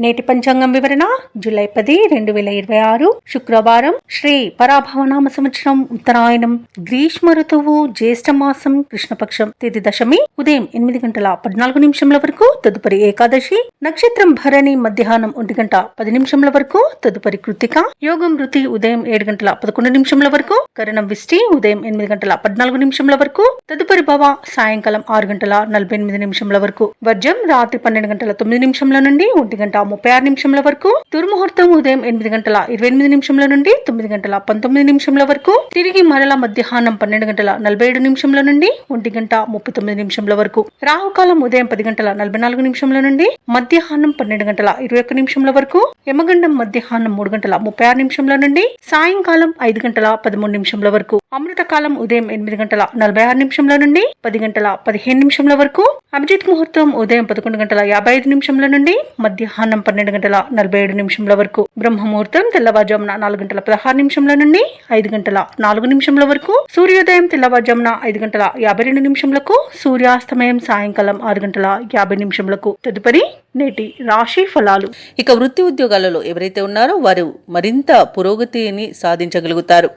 నేటి పంచాంగం వివరణ జూలై 10, 2026 శుక్రవారం. శ్రీ పరాభవనామ సంవత్సరం ఉత్తరాయణం, గ్రీష్మ ఋతువు, జ్యేష్ఠ మాసం, కృష్ణపక్షం. తేదీ దశమి ఉదయం 8:14 వరకు, తదుపరి ఏకాదశి. నక్షత్రం భరణి మధ్యాహ్నం 1:10 వరకు, తదుపరి కృత్తిక. యోగం వృత్తి ఉదయం 7:11 వరకు, కరణం విష్టి ఉదయం 8:14 వరకు, తదుపరి భవ సాయంకాలం 6:48 వరకు. వర్జం రాత్రి 12:09 నుండి 1:36 వరకు. దుర్ముహూర్తం ఉదయం 8:28 నుండి 9:19 వరకు. తిరిగి మరల మధ్యాహ్నం 12:47 నుండి 1:39 వరకు. రాహుకాలం ఉదయం 10:44 నుండి మధ్యాహ్నం 12:21 వరకు. యమగండం మధ్యాహ్నం 3:36 నుండి సాయంకాలం 5:13 వరకు. అమృతకాలం ఉదయం 8:46 నుండి 10:15 వరకు. అభిజిత్ ముహూర్తం ఉదయం 11:55 నుండి మధ్యాహ్నం 12:47 వరకు. బ్రహ్మముహూర్తం తెల్లవారుజామున 4:16 నుండి 5:04 వరకు. సూర్యోదయం తెల్లవారుజామున 5:52 సూర్యాస్తమయం సాయంకాలం 6:50 తదుపరి నేటి రాశి ఫలాలు. ఇక వృత్తి ఉద్యోగాలలో ఎవరైతే ఉన్నారో వారు మరింత పురోగతిని సాధించగలుగుతారు.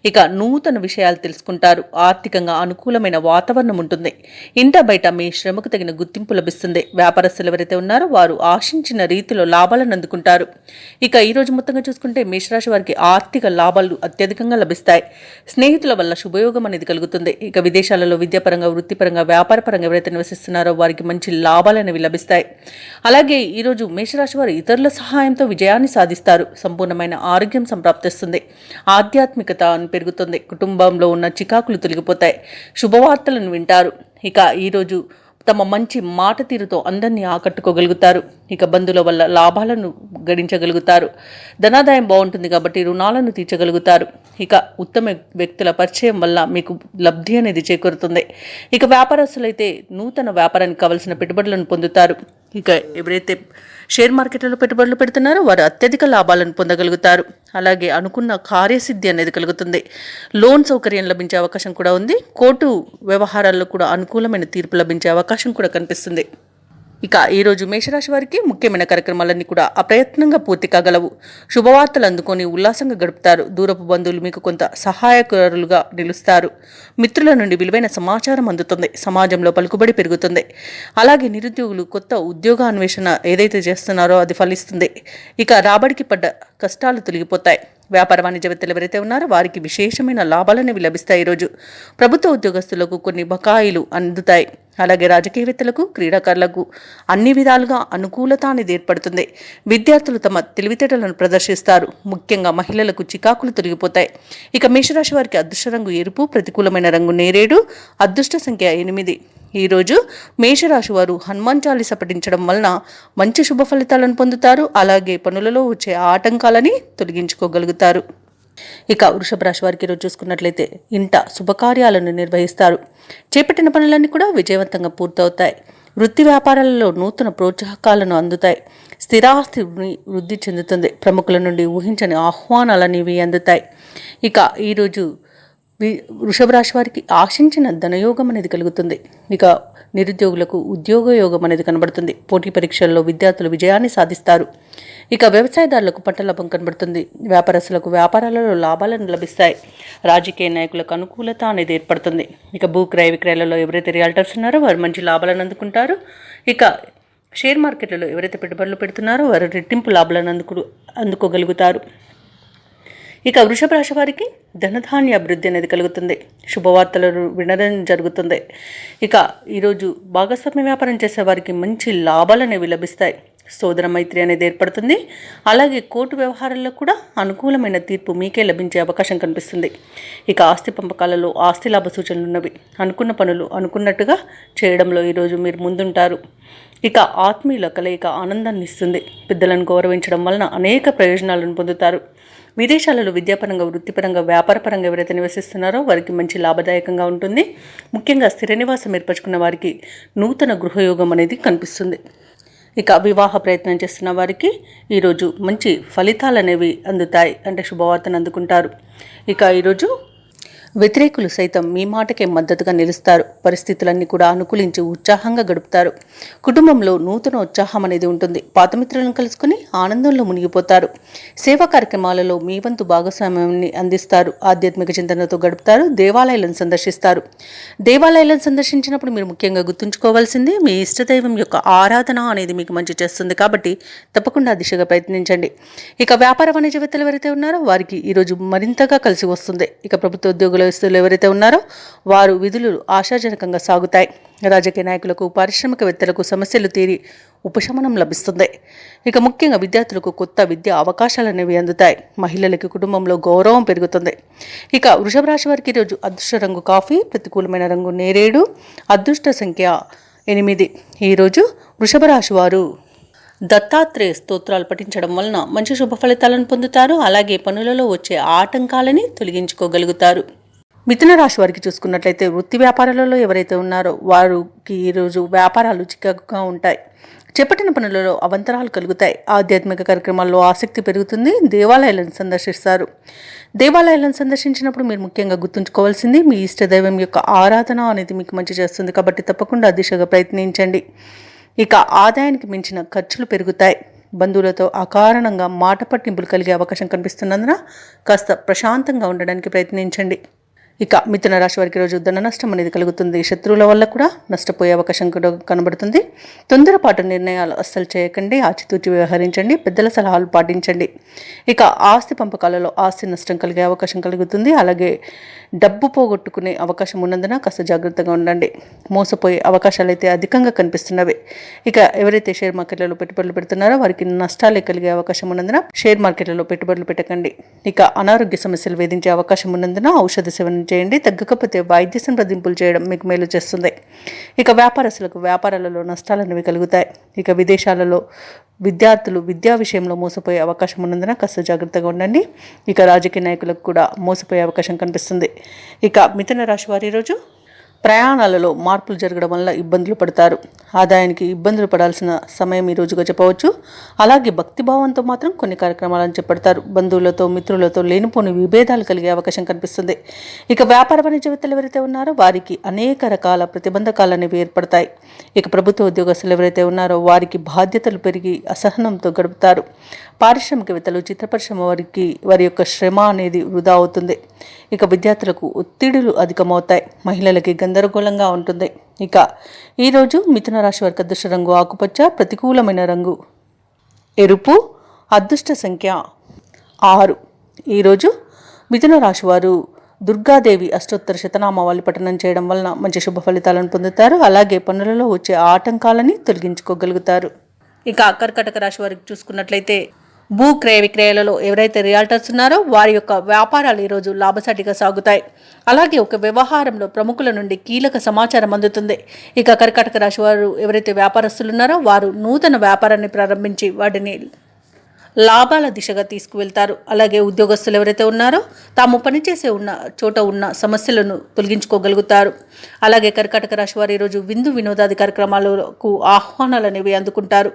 ఇక నూతన విషయాలు తెలుసుకుంటారు. ఆర్థికంగా అనుకూలమైన వాతావరణం ఉంటుంది. ఇంట బయట మీ శ్రమకు తగిన గుర్తింపు లభిస్తుంది. వ్యాపారస్తులు ఎవరైతే ఉన్నారో వారు ఆశించిన రీతిలో లాభాలను అందుకుంటారు. ఇక ఈ రోజు మొత్తంగా చూసుకుంటే మేషరాశి వారికి ఆర్థిక లాభాలు అత్యధికంగా లభిస్తాయి. స్నేహితుల వల్ల శుభయోగం అనేది కలుగుతుంది. ఇక విదేశాలలో విద్యాపరంగా, వృత్తిపరంగా, వ్యాపారపరంగా ఎవరైతే నివసిస్తున్నారో వారికి మంచి లాభాలు అనేవి లభిస్తాయి. అలాగే ఈరోజు మేషరాశి వారు ఇతరుల సహాయంతో విజయాన్ని సాధిస్తారు. సంపూర్ణమైన ఆరోగ్యం సంప్రాప్తిస్తుంది. ఆధ్యాత్మికత పెరుగుతుంది. కుటుంబంలో ఉన్న చికాకులు తొలగిపోతాయి. శుభవార్తలను వింటారు. ఇక ఈరోజు తమ మంచి మాట తీరుతో అందరినీ ఆకట్టుకోగలుగుతారు. ఇక బంధువుల వల్ల లాభాలను గడించగలుగుతారు. ధనాదాయం బాగుంటుంది కాబట్టి రుణాలను తీర్చగలుగుతారు. ఇక ఉత్తమ వ్యక్తుల పరిచయం వల్ల మీకు లబ్ధి అనేది చేకూరుతుంది. ఇక వ్యాపారస్తులైతే నూతన వ్యాపారానికి కావలసిన పెట్టుబడులను పొందుతారు. ఇక ఎవరైతే షేర్ మార్కెట్లలో పెట్టుబడులు పెడుతున్నారో వారు అత్యధిక లాభాలను పొందగలుగుతారు. అలాగే అనుకున్న కార్యసిద్ధి అనేది కలుగుతుంది. లోన్ సౌకర్యం లభించే అవకాశం కూడా ఉంది. కోర్టు వ్యవహారాల్లో కూడా అనుకూలమైన తీర్పు లభించే అవకాశం కూడా కనిపిస్తుంది. ఇక ఈరోజు మేషరాశి వారికి ముఖ్యమైన కార్యక్రమాలన్నీ కూడా అప్రయత్నంగా పూర్తి కాగలవు. శుభవార్తలు అందుకొని ఉల్లాసంగా గడుపుతారు. దూరపు బంధువులు మీకు కొంత సహాయకులుగా నిలుస్తారు. మిత్రుల నుండి విలువైన సమాచారం అందుతుంది. సమాజంలో పలుకుబడి పెరుగుతుంది. అలాగే నిరుద్యోగులు కొత్త ఉద్యోగ అన్వేషణ ఏదైతే చేస్తున్నారో అది ఫలిస్తుంది. ఇక రాబడికి పడ్డ కష్టాలు తొలగిపోతాయి. వ్యాపార వాణిజ్యవేత్తలు ఎవరైతే ఉన్నారో వారికి విశేషమైన లాభాలనేవి లభిస్తాయి. ఈరోజు ప్రభుత్వ ఉద్యోగస్తులకు కొన్ని బకాయిలు అందుతాయి. అలాగే రాజకీయవేత్తలకు, క్రీడాకారులకు అన్ని విధాలుగా అనుకూలత అనేది ఏర్పడుతుంది. విద్యార్థులు తమ తెలివితేటలను ప్రదర్శిస్తారు. ముఖ్యంగా మహిళలకు చికాకులు తొలగిపోతాయి. ఇక మేషరాశి వారికి అదృష్ట రంగు ఎరుపు, ప్రతికూలమైన రంగు నేరేడు, అదృష్ట సంఖ్య 8. ఈరోజు మేషరాశి వారు హనుమాన్ చాలీస పఠించడం వలన మంచి శుభ ఫలితాలను పొందుతారు. అలాగే పనులలో వచ్చే ఆటంకాలని తొలగించుకోగలుగుతారు. ఇక వృషభ రాశి వారికి ఈరోజు చూసుకున్నట్లయితే ఇంట శుభకార్యాలను నిర్వహిస్తారు. చేపట్టిన పనులన్నీ కూడా విజయవంతంగా పూర్తవుతాయి. వృత్తి వ్యాపారాలలో నూతన ప్రోత్సాహకాలను అందుతాయి. స్థిరాస్తి వృద్ధి చెందుతుంది. ప్రముఖుల నుండి ఊహించని ఆహ్వానాలనేవి అందుతాయి. ఇక ఈరోజు వృషభ రాశి వారికి ఆశించిన ధనయోగం అనేది కలుగుతుంది. ఇక నిరుద్యోగులకు ఉద్యోగ యోగం అనేది కనబడుతుంది. పోటీ పరీక్షల్లో విద్యార్థులు విజయాన్ని సాధిస్తారు. ఇక వ్యవసాయదారులకు పంట లాభం కనబడుతుంది. వ్యాపారస్తులకు వ్యాపారాలలో లాభాలను లభిస్తాయి. రాజకీయ నాయకులకు అనుకూలత అనేది ఏర్పడుతుంది. ఇక భూ క్రయ విక్రయాలలో ఎవరైతే రియల్టర్స్ ఉన్నారో వారు మంచి లాభాలను అందుకుంటారు. ఇక షేర్ మార్కెట్లలో ఎవరైతే పెట్టుబడులు పెడుతున్నారో వారు రెట్టింపు లాభాలను అందుకోగలుగుతారు. ఇక వృషభ రాశి వారికి ధనధాన్య అభివృద్ధి అనేది కలుగుతుంది. శుభవార్తలను వినడం జరుగుతుంది. ఇక ఈరోజు భాగస్వామ్య వ్యాపారం చేసే వారికి మంచి లాభాలు అనేవి లభిస్తాయి. సోదర మైత్రి అనేది ఏర్పడుతుంది. అలాగే కోర్టు వ్యవహారాల్లో కూడా అనుకూలమైన తీర్పు మీకే లభించే అవకాశం కనిపిస్తుంది. ఇక ఆస్తి పంపకాలలో ఆస్తి లాభ సూచనలు ఉన్నవి. అనుకున్న పనులు అనుకున్నట్టుగా చేయడంలో ఈరోజు మీరు ముందుంటారు. ఇక ఆత్మీయుల కలయిక ఆనందాన్ని ఇస్తుంది. పెద్దలను గౌరవించడం వలన అనేక ప్రయోజనాలను పొందుతారు. విదేశాలలో విద్యాపరంగా, వృత్తిపరంగా, వ్యాపారపరంగా ఎవరైతే నివసిస్తున్నారో వారికి మంచి లాభదాయకంగా ఉంటుంది. ముఖ్యంగా స్థిర నివాసం ఏర్పరచుకున్న వారికి నూతన గృహయోగం అనేది కనిపిస్తుంది. ఇక వివాహ ప్రయత్నం చేస్తున్న వారికి ఈరోజు మంచి ఫలితాలు అనేవి అందుతాయి. అంటే శుభవార్తను అందుకుంటారు. ఇక ఈరోజు వ్యతిరేకులు సైతం మీ మాటకే మద్దతుగా నిలుస్తారు. పరిస్థితులన్నీ కూడా అనుకూలించి ఉత్సాహంగా గడుపుతారు. కుటుంబంలో నూతన ఉత్సాహం అనేది ఉంటుంది. పాత మిత్రులను కలుసుకుని ఆనందంలో మునిగిపోతారు. సేవా కార్యక్రమాలలో మీ వంతు భాగస్వామ్యాన్ని అందిస్తారు. ఆధ్యాత్మిక చింతనతో గడుపుతారు. దేవాలయాలను సందర్శిస్తారు. దేవాలయాలను సందర్శించినప్పుడు మీరు ముఖ్యంగా గుర్తుంచుకోవాల్సింది మీ ఇష్టదైవం యొక్క ఆరాధన అనేది మీకు మంచి చేస్తుంది. కాబట్టి తప్పకుండా ఆ దిశగా ప్రయత్నించండి. ఇక వ్యాపార వాణిజ్యవేత్తలు ఎవరైతే ఉన్నారో వారికి ఈరోజు మరింతగా కలిసి వస్తుంది. ఇక ప్రభుత్వ ఉద్యోగుల ఎవరైతే ఉన్నారో వారు విధులు ఆశాజనకంగా సాగుతాయి. రాజకీయ నాయకులకు, పారిశ్రామికవేత్తలకు సమస్యలు తీరి ఉపశమనం లభిస్తుంది. ఇక ముఖ్యంగా విద్యార్థులకు కొత్త విద్యా అవకాశాలు అనేవి అందుతాయి. మహిళలకి కుటుంబంలో గౌరవం పెరుగుతుంది. ఇక వృషభ రాశి వారికి ఈరోజు అదృష్ట రంగు కాఫీ, ప్రతికూలమైన రంగు నేరేడు, అదృష్ట సంఖ్య 8. ఈరోజు వృషభ రాశి వారు దత్తాత్రేయ స్తోత్రాలు పఠించడం వలన మంచి శుభ ఫలితాలను పొందుతారు. అలాగే పనులలో వచ్చే ఆటంకాలని తొలగించుకోగలుగుతారు. మిథున రాశి వారికి చూసుకున్నట్లయితే వృత్తి వ్యాపారాలలో ఎవరైతే ఉన్నారో వారికి ఈరోజు వ్యాపారాలు చిక్కగా ఉంటాయి. చేపట్టిన పనులలో అవంతరాలు కలుగుతాయి. ఆధ్యాత్మిక కార్యక్రమాల్లో ఆసక్తి పెరుగుతుంది. దేవాలయాలను సందర్శిస్తారు. దేవాలయాలను సందర్శించినప్పుడు మీరు ముఖ్యంగా గుర్తుంచుకోవాల్సింది మీ ఇష్టదైవం యొక్క ఆరాధన అనేది మీకు మంచి చేస్తుంది. కాబట్టి తప్పకుండా ఆ దిశగా ప్రయత్నించండి. ఇక ఆదాయానికి మించిన ఖర్చులు పెరుగుతాయి. బంధువులతో అకారణంగా మాట పట్టింపులు కలిగే అవకాశం కనిపిస్తున్నందున కాస్త ప్రశాంతంగా ఉండడానికి ప్రయత్నించండి. ఇక మిథున రాశి వారికి రోజు ధన నష్టం అనేది కలుగుతుంది. శత్రువుల వల్ల కూడా నష్టపోయే అవకాశం కూడా కనబడుతుంది. తొందరపాటు నిర్ణయాలు అస్సలు చేయకండి. ఆచితూచి వ్యవహరించండి. పెద్దల సలహాలు పాటించండి. ఇక ఆస్తి పంపకాలలో ఆస్తి నష్టం కలిగే అవకాశం కలుగుతుంది. అలాగే డబ్బు పోగొట్టుకునే అవకాశం ఉన్నందున కాస్త జాగ్రత్తగా ఉండండి. మోసపోయే అవకాశాలు అయితే అధికంగా కనిపిస్తున్నవి. ఇక ఎవరైతే షేర్ మార్కెట్లలో పెట్టుబడులు పెడుతున్నారో వారికి నష్టాలే కలిగే అవకాశం ఉన్నందున షేర్ మార్కెట్లలో పెట్టుబడులు పెట్టకండి. ఇక అనారోగ్య సమస్యలు వేధించే అవకాశం ఉన్నందున ఔషధ సేవన చేయండి. తగ్గకపోతే వైద్య సంప్రదింపులు చేయడం మీకు మేలు చేస్తుంది. ఇక వ్యాపారస్తులకు వ్యాపారాలలో నష్టాలు అనేవి కలుగుతాయి. ఇక విదేశాలలో విద్యార్థులు విద్యా విషయంలో మోసపోయే అవకాశం ఉన్నందున కాస్త జాగ్రత్తగా ఉండండి. ఇక రాజకీయ నాయకులకు కూడా మోసపోయే అవకాశం కనిపిస్తుంది. ఇక మిథున రాశి వారి రోజు ప్రయాణాలలో మార్పులు జరగడం వల్ల ఇబ్బందులు పడతారు. ఆదాయానికి ఇబ్బందులు పడాల్సిన సమయం ఈ రోజుగా చెప్పవచ్చు. అలాగే భక్తిభావంతో మాత్రం కొన్ని కార్యక్రమాలను చేపడతారు. బంధువులతో, మిత్రులతో లేనిపోని విభేదాలు కలిగే అవకాశం కనిపిస్తుంది. ఇక వ్యాపార వాణిజ్యవేత్తలు ఎవరైతే ఉన్నారో వారికి అనేక రకాల ప్రతిబంధకాలు అనేవి ఏర్పడతాయి. ఇక ప్రభుత్వ ఉద్యోగస్తులు ఎవరైతే ఉన్నారో వారికి బాధ్యతలు పెరిగి అసహనంతో గడుపుతారు. పారిశ్రామికవేత్తలు, చిత్ర పరిశ్రమ వారి యొక్క శ్రమ అనేది వృధా అవుతుంది. ఇక విద్యార్థులకు ఒత్తిడులు అధికమవుతాయి. మహిళలకి గందరగోళంగా ఉంటుంది. ఇక ఈరోజు మిథున రాశి వారికి అదృష్ట రంగు ఆకుపచ్చ, ప్రతికూలమైన రంగు ఎరుపు, అదృష్ట సంఖ్య 6. ఈరోజు మిథున రాశి వారు దుర్గాదేవి అష్టోత్తర శతనామావళి పఠనం చేయడం వలన మంచి శుభ ఫలితాలను పొందుతారు. అలాగే పనులలో వచ్చే ఆటంకాలని తొలగించుకోగలుగుతారు. ఇక కర్కాటక రాశి వారికి చూసుకున్నట్లయితే భూ క్రయ విక్రయాలలో ఎవరైతే రియాల్టర్స్ ఉన్నారో వారి యొక్క వ్యాపారాలు ఈరోజు లాభసాటిగా సాగుతాయి. అలాగే ఒక వ్యవహారంలో ప్రముఖుల నుండి కీలక సమాచారం అందుతుంది. ఇక కర్కాటక రాశి వారు ఎవరైతే వ్యాపారస్తులు ఉన్నారో వారు నూతన వ్యాపారాన్ని ప్రారంభించి వాటిని లాభాల దిశగా తీసుకువెళ్తారు. అలాగే ఉద్యోగస్తులు ఎవరైతే ఉన్నారో తాము పనిచేసే చోట ఉన్న సమస్యలను తొలగించుకోగలుగుతారు. అలాగే కర్కాటక రాశి వారు ఈరోజు విందు వినోదాది కార్యక్రమాలకు ఆహ్వానాలు అనేవి అందుకుంటారు.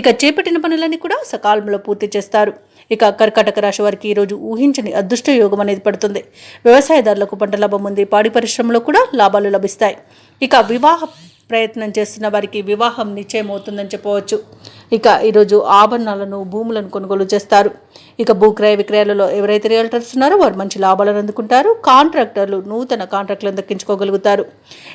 ఇక చేపట్టిన పనులన్నీ కూడా సకాలంలో పూర్తి చేస్తారు. ఇక కర్కాటక రాశి వారికి ఈరోజు ఊహించని అదృష్ట యోగం అనేది పడుతుంది. వ్యవసాయదారులకు పంట లాభం ఉంది. పాడి పరిశ్రమలో కూడా లాభాలు లభిస్తాయి. ఇక వివాహ ప్రయత్నం చేస్తున్న వారికి వివాహం నిశ్చయం అవుతుందని చెప్పవచ్చు. ఇక ఈరోజు ఆభరణాలను, భూములను కొనుగోలు చేస్తారు. ఇక భూక్రయ విక్రయాలలో ఎవరైతే రియల్టర్స్ ఉన్నారో వారు మంచి లాభాలను అందుకుంటారు. కాంట్రాక్టర్లు నూతన కాంట్రాక్టులను దక్కించుకోగలుగుతారు.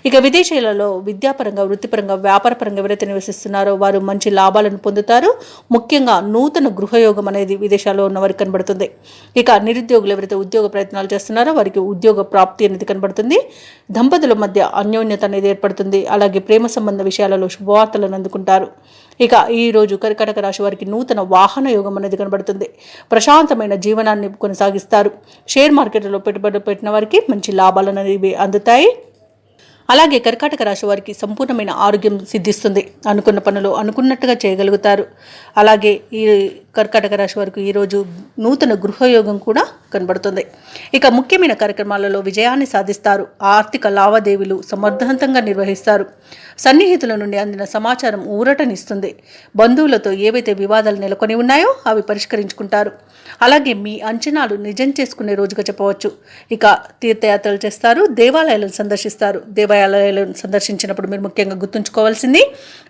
ఇక విదేశీయులలో విద్యాపరంగా, వృత్తిపరంగా, వ్యాపారపరంగా ఎవరైతే నివసిస్తున్నారో వారు మంచి లాభాలను పొందుతారు. ముఖ్యంగా నూతన గృహయోగం అనేది విదేశాల్లో ఉన్న వారికి కనబడుతుంది. ఇక నిరుద్యోగులు ఎవరైతే ఉద్యోగ ప్రయత్నాలు చేస్తున్నారో వారికి ఉద్యోగ ప్రాప్తి అనేది కనబడుతుంది. దంపతుల మధ్య అన్యోన్యత అనేది ఏర్పడుతుంది. అలాగే ప్రేమ సంబంధ విషయాలలో శుభవార్తలను అందుకుంటారు. ఇక ఈ రోజు కర్కాటక రాశి వారికి నూతన వాహన యోగం అనేది కనబడుతుంది. ప్రశాంతమైన జీవనాన్ని కొనసాగిస్తారు. షేర్ మార్కెట్లో పెట్టుబడులు పెట్టిన వారికి మంచి లాభాలను అనేవి అందుతాయి. అలాగే కర్కాటక రాశి వారికి సంపూర్ణమైన ఆరోగ్యం సిద్ధిస్తుంది. అనుకున్న పనులు అనుకున్నట్టుగా చేయగలుగుతారు. అలాగే ఈ కర్కాటక రాశి వారికి ఈరోజు నూతన గృహయోగం కూడా కనబడుతుంది. ఇక ముఖ్యమైన కార్యక్రమాలలో విజయాన్ని సాధిస్తారు. ఆర్థిక లావాదేవీలు సమర్థవంతంగా నిర్వహిస్తారు. సన్నిహితుల నుండి అందిన సమాచారం ఊరటనిస్తుంది. బంధువులతో ఏవైతే వివాదాలు నెలకొని ఉన్నాయో అవి పరిష్కరించుకుంటారు. అలాగే మీ అంచనాలు నిజం చేసుకునే రోజుగా చెప్పవచ్చు. ఇక తీర్థయాత్రలు చేస్తారు, దేవాలయాలను సందర్శిస్తారు. దేవాలయాలను సందర్శించినప్పుడు మీరు ముఖ్యంగా గుర్తుంచుకోవాల్సింది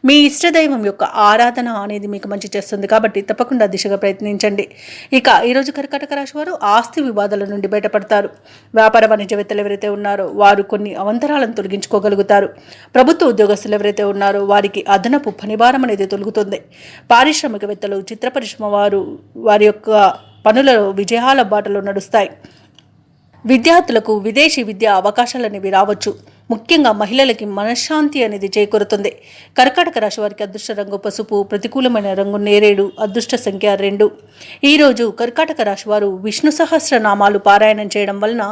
మీ ఇష్టదైవం యొక్క ఆరాధన అనేది మీకు మంచి చేస్తుంది కాబట్టి తప్పకుండా దిశగా ప్రయత్నించండి. ఇక ఈరోజు కర్కాటక రాశి వారు ఆస్తి వివాదాల నుండి బయటపడతారు. వ్యాపార వాణిజ్యవేత్తలు ఎవరైతే ఉన్నారో వారు కొన్ని అవంతరాలను తొలగించుకోగలుగుతారు. ప్రభుత్వ ఉద్యోగస్తులు ఎవరైతే ఉన్నారో వారికి అదనపు పనిభారం అనేది తొలగుతుంది. పారిశ్రామికవేత్తలు, చిత్ర పరిశ్రమ వారి యొక్క పనులలో విజయాల బాటలో నడుస్తాయి. విద్యార్థులకు విదేశీ విద్యా అవకాశాలు అనేవి రావచ్చు. ముఖ్యంగా మహిళలకి మనశ్శాంతి అనేది చేకూరుతుంది. కర్కాటక రాశి వారికి అదృష్ట రంగు పసుపు, ప్రతికూలమైన రంగు నేరేడు, అదృష్ట సంఖ్య 2. ఈరోజు కర్కాటక రాశి వారు విష్ణు సహస్రనామాలు పారాయణం చేయడం వలన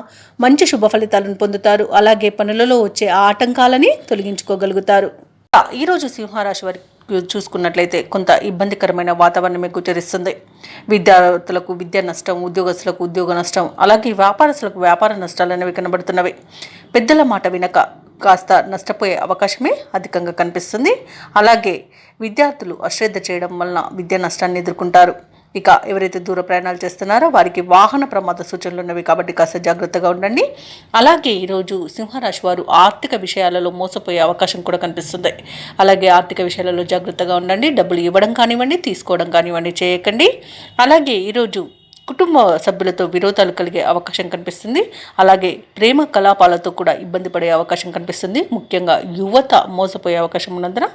మంచి శుభ ఫలితాలను పొందుతారు. అలాగే పనులలో వచ్చే ఆటంకాలని తొలగించుకోగలుగుతారు. ఈరోజు సింహరాశి వారికి చూసుకున్నట్లయితే కొంత ఇబ్బందికరమైన వాతావరణమే గోచరిస్తుంది. విద్యార్థులకు విద్యా నష్టం, ఉద్యోగస్తులకు ఉద్యోగ నష్టం, అలాగే వ్యాపారస్తులకు వ్యాపార నష్టాలు అనేవి కనబడుతున్నవి. పెద్దల మాట వినక కాస్త నష్టపోయే అవకాశమే అధికంగా కనిపిస్తుంది. అలాగే విద్యార్థులు అశ్రద్ధ చేయడం వలన విద్యా నష్టాన్ని ఎదుర్కొంటారు. ఇక ఎవరైతే దూర ప్రయాణాలు చేస్తున్నారో వారికి వాహన ప్రమాద సూచనలు ఉన్నవి కాబట్టి కాస్త జాగ్రత్తగా ఉండండి. అలాగే ఈరోజు సింహరాశి వారు ఆర్థిక విషయాలలో మోసపోయే అవకాశం కూడా కనిపిస్తుంది. అలాగే ఆర్థిక విషయాలలో జాగ్రత్తగా ఉండండి. డబ్బులు ఇవ్వడం కానివ్వండి, తీసుకోవడం కానివ్వండి చేయకండి. అలాగే ఈరోజు కుటుంబ సభ్యులతో విరోధాలు కలిగే అవకాశం కనిపిస్తుంది. అలాగే ప్రేమ కలాపాలతో కూడా ఇబ్బంది పడే అవకాశం కనిపిస్తుంది. ముఖ్యంగా యువత మోసపోయే అవకాశం ఉన్నందున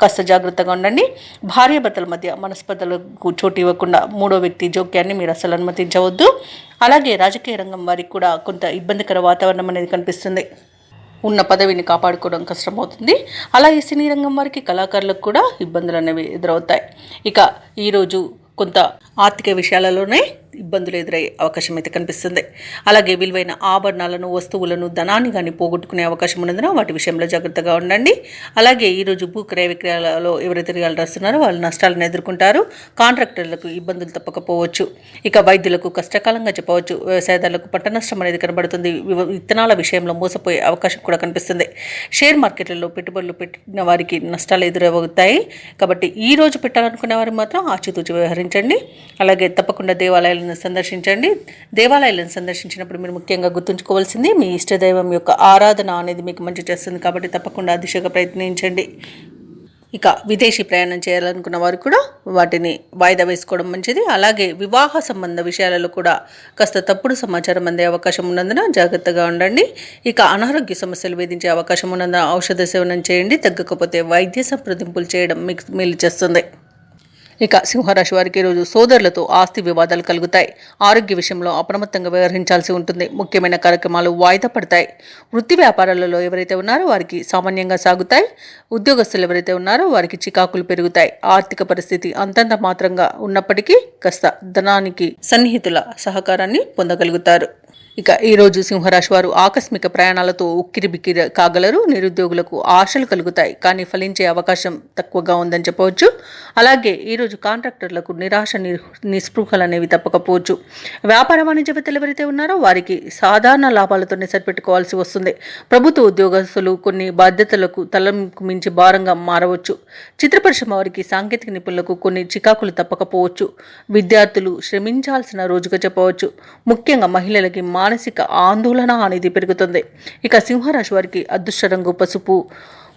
కాస్త జాగ్రత్తగా ఉండండి. భార్యాభర్తల మధ్య మనస్పర్ధలకు చోటు ఇవ్వకుండా మూడో వ్యక్తి జోక్యాన్ని మీరు అసలు అనుమతించవద్దు. అలాగే రాజకీయ రంగం వారికి కూడా కొంత ఇబ్బందికర వాతావరణం అనేది కనిపిస్తుంది. ఉన్న పదవిని కాపాడుకోవడం కష్టమవుతుంది. అలాగే సినీ రంగం వారికి, కళాకారులకు కూడా ఇబ్బందులు అనేవి ఎదురవుతాయి. ఇక ఈరోజు కొంత ఆర్థిక విషయాలలోనే ఇబ్బందులు ఎదురయ్యే అవకాశం అయితే కనిపిస్తుంది. అలాగే విలువైన ఆభరణాలను, వస్తువులను, ధనాన్ని కానీ పోగొట్టుకునే అవకాశం ఉన్నందున వాటి విషయంలో జాగ్రత్తగా ఉండండి. అలాగే ఈరోజు భూ క్రయ విక్రయాలలో ఎవరైతే రియల్టర్స్ ఉన్నారో వాళ్ళు నష్టాలను ఎదుర్కొంటారు. కాంట్రాక్టర్లకు ఇబ్బందులు తప్పకపోవచ్చు. ఇక వైద్యులకు కష్టకాలంగా చెప్పవచ్చు. వ్యవసాయదారులకు పంట నష్టం అనేది కనబడుతుంది. విత్తనాల విషయంలో మోసపోయే అవకాశం కూడా కనిపిస్తుంది. షేర్ మార్కెట్లలో పెట్టుబడులు పెట్టిన వారికి నష్టాలు ఎదురవుతాయి కాబట్టి ఈ రోజు పెట్టాలనుకునే వారు మాత్రం ఆచితూచి వ్యవహరించండి. అలాగే తప్పకుండా దేవాలయాలను సందర్శించండి. దేవాలయాలను సందర్శించినప్పుడు మీరు ముఖ్యంగా గుర్తుంచుకోవాల్సింది మీ ఇష్టదైవం యొక్క ఆరాధన అనేది మీకు మంచి చేస్తుంది కాబట్టి తప్పకుండా ఆ దిశగా ప్రయత్నించండి. ఇక విదేశీ ప్రయాణం చేయాలనుకున్న వారు కూడా వాటిని వాయిదా వేసుకోవడం మంచిది. అలాగే వివాహ సంబంధ విషయాలలో కూడా కాస్త తప్పుడు సమాచారం అందే అవకాశం ఉన్నందున జాగ్రత్తగా ఉండండి. ఇక అనారోగ్య సమస్యలు వేధించే అవకాశం ఉన్నందున ఔషధ సేవనం చేయండి. తగ్గకపోతే వైద్య సంప్రదింపులు చేయడం మీకు మేలు చేస్తుంది. ఇక సింహరాశి వారికి ఈరోజు సోదరులతో ఆస్తి వివాదాలు కలుగుతాయి. ఆరోగ్య విషయంలో అప్రమత్తంగా వ్యవహరించాల్సి ఉంటుంది. ముఖ్యమైన కార్యక్రమాలు వాయిదా పడతాయి. వృత్తి వ్యాపారాలలో ఎవరైతే ఉన్నారో వారికి సామాన్యంగా సాగుతాయి. ఉద్యోగస్తులు ఎవరైతే ఉన్నారో వారికి చికాకులు పెరుగుతాయి. ఆర్థిక పరిస్థితి అంతంత మాత్రంగా ఉన్నప్పటికీ కాస్త ధనానికి సన్నిహితుల సహకారాన్ని పొందగలుగుతారు. ఇక ఈరోజు సింహరాశి వారు ఆకస్మిక ప్రయాణాలతో ఉక్కిరిబిక్కిరి కాగలరు. నిరుద్యోగులకు ఆశలు కలుగుతాయి కానీ ఫలించే అవకాశం తక్కువగా ఉందని చెప్పవచ్చు. అలాగే ఈరోజు కాంట్రాక్టర్లకు నిరాశ నిస్పృహలు అనేవి తప్పకపోవచ్చు. వ్యాపార వాణిజ్యవేత్తలు ఎవరైతే ఉన్నారో వారికి సాధారణ లాభాలతోనే సరిపెట్టుకోవాల్సి వస్తుంది. ప్రభుత్వ ఉద్యోగస్తులు కొన్ని బాధ్యతలకు తలకు మించి భారంగా మారవచ్చు. చిత్ర పరిశ్రమ వారికి, సాంకేతిక నిపుణులకు కొన్ని చికాకులు తప్పకపోవచ్చు. విద్యార్థులు శ్రమించాల్సిన రోజుగా చెప్పవచ్చు. ముఖ్యంగా మహిళలకి మానసిక ఆందోళన అనేది పెరుగుతుంది. ఇక సింహరాశి వారికి అదృష్ట రంగు పసుపు,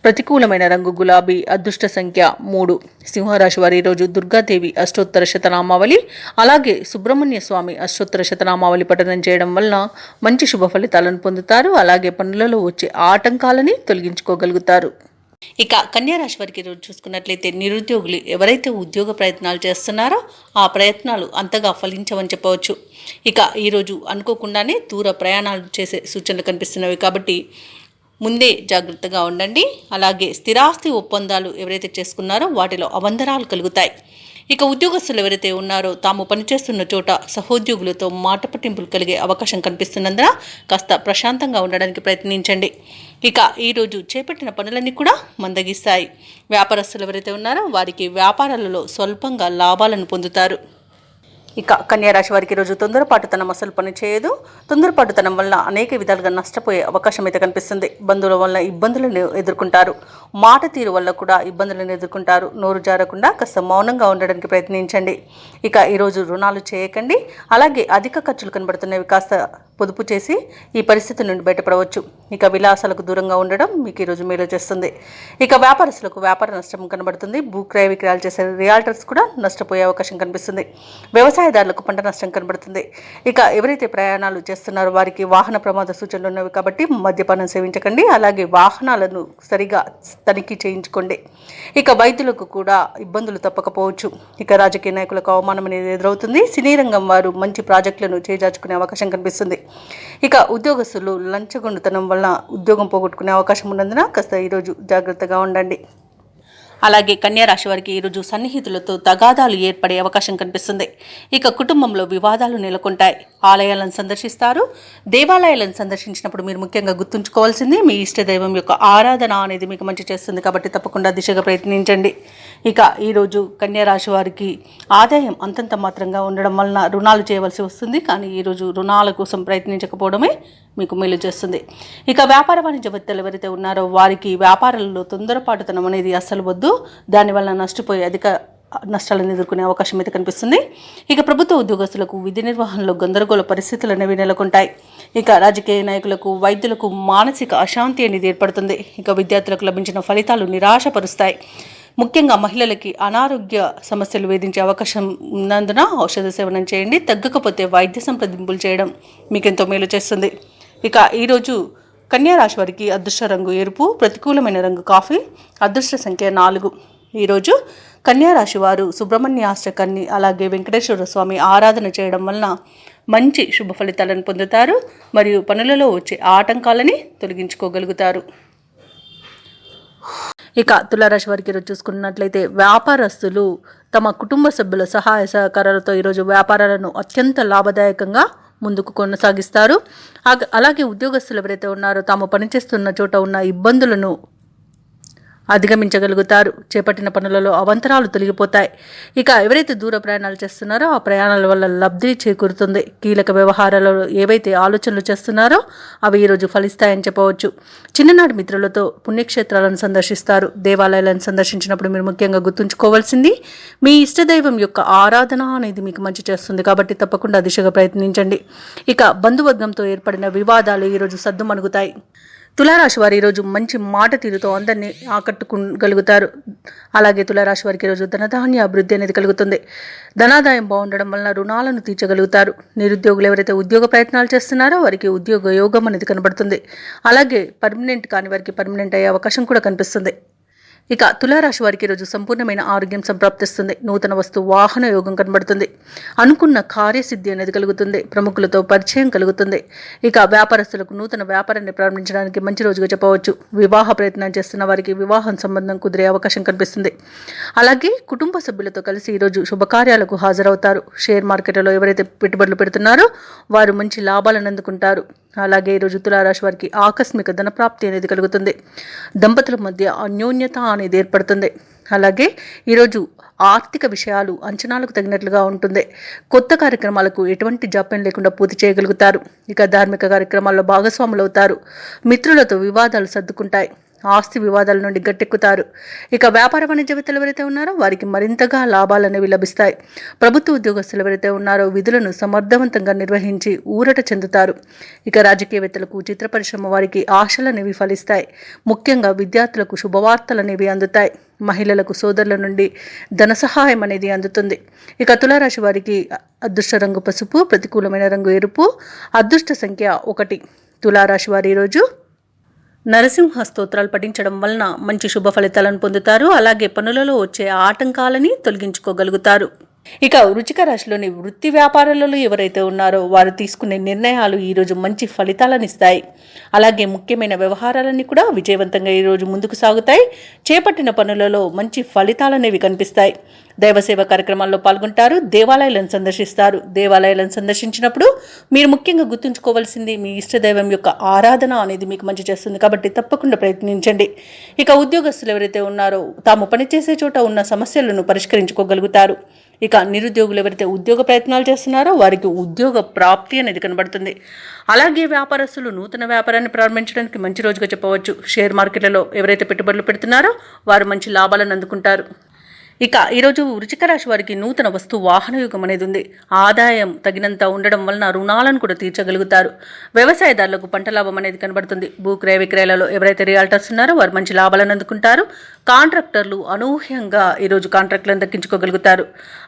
ప్రతికూలమైన రంగు గులాబీ, అదృష్ట సంఖ్య 3. సింహరాశి వారి ఈరోజు దుర్గాదేవి అష్టోత్తర శతనామావళి అలాగే సుబ్రహ్మణ్య స్వామి అష్టోత్తర శతనామావళి పఠనం చేయడం వలన మంచి శుభ ఫలితాలను పొందుతారు. అలాగే పనులలో వచ్చే ఆటంకాలని తొలగించుకోగలుగుతారు. ఇక కన్యారాశి వారికి రోజు చూసుకున్నట్లయితే నిరుద్యోగులు ఎవరైతే ఉద్యోగ ప్రయత్నాలు చేస్తున్నారో ఆ ప్రయత్నాలు అంతగా ఫలించవని చెప్పవచ్చు. ఇక ఈరోజు అనుకోకుండానే దూర ప్రయాణాలు చేసే సూచనలు కనిపిస్తున్నవి కాబట్టి ముందే జాగ్రత్తగా ఉండండి. అలాగే స్థిరాస్తి ఒప్పందాలు ఎవరైతే చేసుకున్నారో వాటిలో అవంతరాలు కలుగుతాయి. ఇక ఉద్యోగస్తులు ఎవరైతే ఉన్నారో తాము పనిచేస్తున్న చోట సహోద్యోగులతో మాట పట్టింపులు కలిగే అవకాశం కనిపిస్తున్నందున కాస్త ప్రశాంతంగా ఉండడానికి ప్రయత్నించండి. ఇక ఈరోజు చేపట్టిన పనులన్నీ కూడా మందగిస్తాయి. వ్యాపారస్తులు ఎవరైతే ఉన్నారో వారికి వ్యాపారాలలో స్వల్పంగా లాభాలను పొందుతారు. ఇక కన్యా రాశి వారికి ఈరోజు తొందరపాటుతనం అసలు పని చేయదు. తొందరపాటుతనం వల్ల అనేక విధాలుగా నష్టపోయే అవకాశం అయితే కనిపిస్తుంది. బంధువుల వల్ల ఇబ్బందులను ఎదుర్కొంటారు. మాట తీరు వల్ల కూడా ఇబ్బందులను ఎదుర్కొంటారు. నోరు జారకుండా కాస్త మౌనంగా ఉండడానికి ప్రయత్నించండి. ఇక ఈరోజు రుణాలు చేయకండి. అలాగే అధిక ఖర్చులు కనబడుతున్నవి కాస్త పొదుపు చేసి ఈ పరిస్థితి నుండి బయటపడవచ్చు. ఇక విలాసాలకు దూరంగా ఉండడం మీకు ఈరోజు మేలు చేస్తుంది. ఇక వ్యాపారస్తులకు వ్యాపార నష్టం కనబడుతుంది. భూక్రయ విక్రయాలు చేసే రియాల్టర్స్ కూడా నష్టపోయే అవకాశం కనిపిస్తుంది. వ్యవసాయదారులకు పంట నష్టం కనబడుతుంది. ఇక ఎవరైతే ప్రయాణాలు చేస్తున్నారో వారికి వాహన ప్రమాద సూచనలు ఉన్నవి కాబట్టి మద్యపానం సేవించకండి. అలాగే వాహనాలను సరిగా తనిఖీ చేయించుకోండి. ఇక వైద్యులకు కూడా ఇబ్బందులు తప్పకపోవచ్చు. ఇక రాజకీయ నాయకులకు అవమానం అనేది ఎదురవుతుంది. సినీ రంగం వారు మంచి ప్రాజెక్టులను చేజార్చుకునే అవకాశం కనిపిస్తుంది. ఇక ఉద్యోగస్తులు లంచగొండుతనం వల్ల ఉద్యోగం పోగొట్టుకునే అవకాశం ఉన్నందున కాస్త ఈరోజు జాగ్రత్తగా ఉండండి. అలాగే కన్యా రాశి వారికి ఈరోజు సన్నిహితులతో తగాదాలు ఏర్పడే అవకాశం కనిపిస్తుంది. ఇక కుటుంబంలో వివాదాలు నెలకొంటాయి. ఆలయాలను సందర్శిస్తారు. దేవాలయాలను సందర్శించినప్పుడు మీరు ముఖ్యంగా గుర్తుంచుకోవాల్సింది మీ ఇష్టదైవం యొక్క ఆరాధన అనేది మీకు మంచి చేస్తుంది కాబట్టి తప్పకుండా దిశగా ప్రయత్నించండి. ఇక ఈరోజు కన్యా రాశి వారికి ఆదాయం అంతంత మాత్రంగా ఉండడం వలన రుణాలు చేయవలసి వస్తుంది. కానీ ఈరోజు రుణాల కోసం ప్రయత్నించకపోవడమే మీకు మేలు చేస్తుంది. ఇక వ్యాపార వాణిజ్యవేత్తలు ఎవరైతే ఉన్నారో వారికి వ్యాపారాలలో తొందరపాటుతనం అనేది అస్సలు వద్దు. దానివల్ల నష్టపోయి అధిక నష్టాలను ఎదుర్కొనే అవకాశం అయితే కనిపిస్తుంది. ఇక ప్రభుత్వ ఉద్యోగస్తులకు విధి నిర్వహణలో గందరగోళ పరిస్థితులు అనేవి నెలకొంటాయి. ఇక రాజకీయ నాయకులకు వైద్యులకు మానసిక అశాంతి అనేది ఏర్పడుతుంది. ఇక విద్యార్థులకు లభించిన ఫలితాలు నిరాశపరుస్తాయి. ముఖ్యంగా మహిళలకి అనారోగ్య సమస్యలు వేధించే అవకాశం ఉన్నందున ఔషధ సేవనం చేయండి. తగ్గకపోతే వైద్య సంప్రదింపులు చేయడం మీకెంతో మేలు చేస్తుంది. ఇక ఈరోజు కన్యా రాశి వారికి అదృష్ట రంగు ఎరుపు, ప్రతికూలమైన రంగు కాఫీ, అదృష్ట సంఖ్య 4. ఈరోజు కన్యా రాశి వారు సుబ్రహ్మణ్యాష్టకాన్ని అలాగే వెంకటేశ్వర స్వామి ఆరాధన చేయడం వలన మంచి శుభ ఫలితాలను పొందుతారు మరియు పనులలో వచ్చే ఆటంకాలని తొలగించుకోగలుగుతారు. ఇక తులారాశి వారికి ఈరోజు చూసుకున్నట్లయితే వ్యాపారస్తులు తమ కుటుంబ సభ్యుల సహాయ సహకారాలతో ఈరోజు వ్యాపారాలను అత్యంత లాభదాయకంగా ముందుకు కొనసాగిస్తారు. అలాగే ఉద్యోగస్తులు ఎవరైతే ఉన్నారో తాము పనిచేస్తున్న చోట ఉన్న ఇబ్బందులను అధిగమించగలుగుతారు. చేపట్టిన పనులలో అవంతరాలు తొలగిపోతాయి. ఇక ఎవరైతే దూర ప్రయాణాలు చేస్తున్నారో ఆ ప్రయాణాల వల్ల లబ్ధి చేకూరుతుంది. కీలక వ్యవహారాలలో ఏవైతే ఆలోచనలు చేస్తున్నారో అవి ఈరోజు ఫలిస్తాయని చెప్పవచ్చు. చిన్ననాటి మిత్రులతో పుణ్యక్షేత్రాలను సందర్శిస్తారు. దేవాలయాలను సందర్శించినప్పుడు మీరు ముఖ్యంగా గుర్తుంచుకోవాల్సింది మీ ఇష్టదైవం యొక్క ఆరాధన అనేది మీకు మంచి చేస్తుంది కాబట్టి తప్పకుండా దిశగా ప్రయత్నించండి. ఇక బంధువర్గంతో ఏర్పడిన వివాదాలు ఈరోజు సద్దుమణుగుతాయి. తులారాశి వారు ఈరోజు మంచి మాట తీరుతో అందరినీ ఆకట్టుకోగలుగుతారు. అలాగే తులారాశి వారికి ఈరోజు ధనధాన్య అభివృద్ధి అనేది కలుగుతుంది. ధనాదాయం బాగుండడం వలన రుణాలను తీర్చగలుగుతారు. నిరుద్యోగులు ఎవరైతే ఉద్యోగ ప్రయత్నాలు చేస్తున్నారో వారికి ఉద్యోగ యోగం అనేది కనబడుతుంది. అలాగే పర్మనెంట్ కాని వారికి పర్మనెంట్ అయ్యే అవకాశం కూడా కనిపిస్తుంది. ఇక తులారాశి వారికి ఈరోజు సంపూర్ణమైన ఆరోగ్యం సంప్రాప్తిస్తుంది. నూతన వస్తు వాహన యోగం కనబడుతుంది. అనుకున్న కార్యసిద్ధి అనేది కలుగుతుంది. ప్రముఖులతో పరిచయం కలుగుతుంది. ఇక వ్యాపారస్తులకు నూతన వ్యాపారాన్ని ప్రారంభించడానికి మంచి రోజుగా చెప్పవచ్చు. వివాహ ప్రయత్నం చేస్తున్న వారికి వివాహం సంబంధం కుదిరే అవకాశం కనిపిస్తుంది. అలాగే కుటుంబ సభ్యులతో కలిసి ఈరోజు శుభకార్యాలకు హాజరవుతారు. షేర్ మార్కెట్లో ఎవరైతే పెట్టుబడులు పెడుతున్నారో వారు మంచి లాభాలను అందుకుంటారు. అలాగే ఈరోజు తులారాశి వారికి ఆకస్మిక ధనప్రాప్తి అనేది కలుగుతుంది. దంపతుల మధ్య అన్యోన్యత అనేది ఏర్పడుతుంది. అలాగే ఈరోజు ఆర్థిక విషయాలు అంచనాలకు తగినట్లుగా ఉంటుంది. కొత్త కార్యక్రమాలకు ఎటువంటి జాప్యం లేకుండా పూర్తి చేయగలుగుతారు. ఇక ధార్మిక కార్యక్రమాల్లో భాగస్వాములు అవుతారు. మిత్రులతో వివాదాలు సర్దుకుంటాయి. ఆస్తి వివాదాల నుండి గట్టెక్కుతారు. ఇక వ్యాపార వాణిజ్యవేత్తలు ఎవరైతే ఉన్నారో వారికి మరింతగా లాభాలు అనేవి లభిస్తాయి. ప్రభుత్వ ఉద్యోగస్తులు ఎవరైతే ఉన్నారో విధులను సమర్థవంతంగా నిర్వహించి ఊరట చెందుతారు. ఇక రాజకీయవేత్తలకు చిత్ర పరిశ్రమ వారికి ఆశలు అనేవి ఫలిస్తాయి. ముఖ్యంగా విద్యార్థులకు శుభవార్తలు అనేవి అందుతాయి. మహిళలకు సోదరుల నుండి ధన సహాయం అనేది అందుతుంది. ఇక తులారాశి వారికి అదృష్ట రంగు పసుపు, ప్రతికూలమైన రంగు ఎరుపు, అదృష్ట సంఖ్య 1. తులారాశి వారి ఈరోజు నరసింహ స్తోత్రాలు పఠించడం వలన మంచి శుభ ఫలితాలను పొందుతారు. అలాగే పనులలో వచ్చే ఆటంకాలని తొలగించుకోగలుగుతారు. ఇక వృశ్చిక రాశిలోని వృత్తి వ్యాపారాలలో ఎవరైతే ఉన్నారో వారు తీసుకునే నిర్ణయాలు ఈరోజు మంచి ఫలితాలను ఇస్తాయి. అలాగే ముఖ్యమైన వ్యవహారాలన్నీ కూడా విజయవంతంగా ఈరోజు ముందుకు సాగుతాయి. చేపట్టిన పనులలో మంచి ఫలితాలనేవి కనిపిస్తాయి. దైవసేవ కార్యక్రమాల్లో పాల్గొంటారు. దేవాలయాలను సందర్శిస్తారు. దేవాలయాలను సందర్శించినప్పుడు మీరు ముఖ్యంగా గుర్తుంచుకోవాల్సింది మీ ఇష్టదైవం యొక్క ఆరాధన అనేది మీకు మంచి చేస్తుంది కాబట్టి తప్పకుండా ప్రయత్నించండి. ఇక ఉద్యోగస్తులు ఎవరైతే ఉన్నారో తాము పనిచేసే చోట ఉన్న సమస్యలను పరిష్కరించుకోగలుగుతారు. ఇక నిరుద్యోగులు ఎవరైతే ఉద్యోగ ప్రయత్నాలు చేస్తున్నారో వారికి ఉద్యోగ ప్రాప్తి అనేది కనబడుతుంది. అలాగే వ్యాపారస్తులు నూతన వ్యాపారాన్ని ప్రారంభించడానికి మంచి రోజుగా చెప్పవచ్చు. షేర్ మార్కెట్లలో ఎవరైతే పెట్టుబడులు పెడుతున్నారో వారు మంచి లాభాలను అందుకుంటారు. ఇక ఈరోజు వృశ్చిక రాశి వారికి నూతన వస్తు వాహన యుగం అనేది ఉంది. ఆదాయం తగినంత ఉండడం వలన రుణాలను కూడా తీర్చగలుగుతారు. వ్యవసాయదారులకు పంట లాభం అనేది కనబడుతుంది. భూక్రయ విక్రయాలలో ఎవరైతే రియాల్టర్స్ ఉన్నారో వారు మంచి లాభాలను అందుకుంటారు. కాంట్రాక్టర్లు అనూహ్యంగా ఈరోజు కాంట్రాక్టులను దక్కించుకోగలుగుతారు.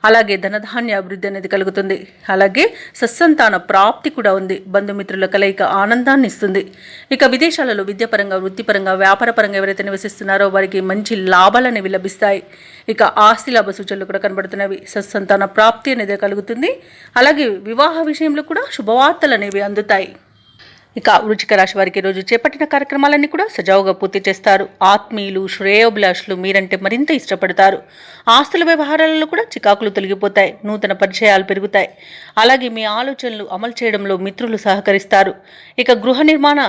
అలాగే ధనధాన్య అభివృద్ధి అనేది కలుగుతుంది. అలాగే సత్సంతాన ప్రాప్తి కూడా ఉంది. బంధుమిత్రుల కలయిక ఆనందాన్ని ఇస్తుంది. ఇక విదేశాలలో విద్యాపరంగా, వృత్తిపరంగా, వ్యాపారపరంగా ఎవరైతే నివసిస్తున్నారో వారికి మంచి లాభాలు అనేవి లభిస్తాయి. ఇక ఆస్తి లాభ సూచనలు కూడా కనబడుతున్నవి. సత్సంతాన ప్రాప్తి అనేది కలుగుతుంది. అలాగే వివాహ విషయంలో కూడా శుభవార్తలు అనేవి అందుతాయి. ఇక వృశ్చిక రాశి వారికి ఈరోజు చేపట్టిన కార్యక్రమాలన్నీ కూడా సజావుగా పూర్తి చేస్తారు. ఆత్మీయులు, శ్రేయోభిలాషులు మీరంటే మరింత ఇష్టపడతారు. ఆస్తుల వ్యవహారాలలో కూడా చికాకులు తొలగిపోతాయి. నూతన పరిచయాలు పెరుగుతాయి. అలాగే మీ ఆలోచనలు అమలు చేయడంలో మిత్రులు సహకరిస్తారు. ఇక గృహ నిర్మాణ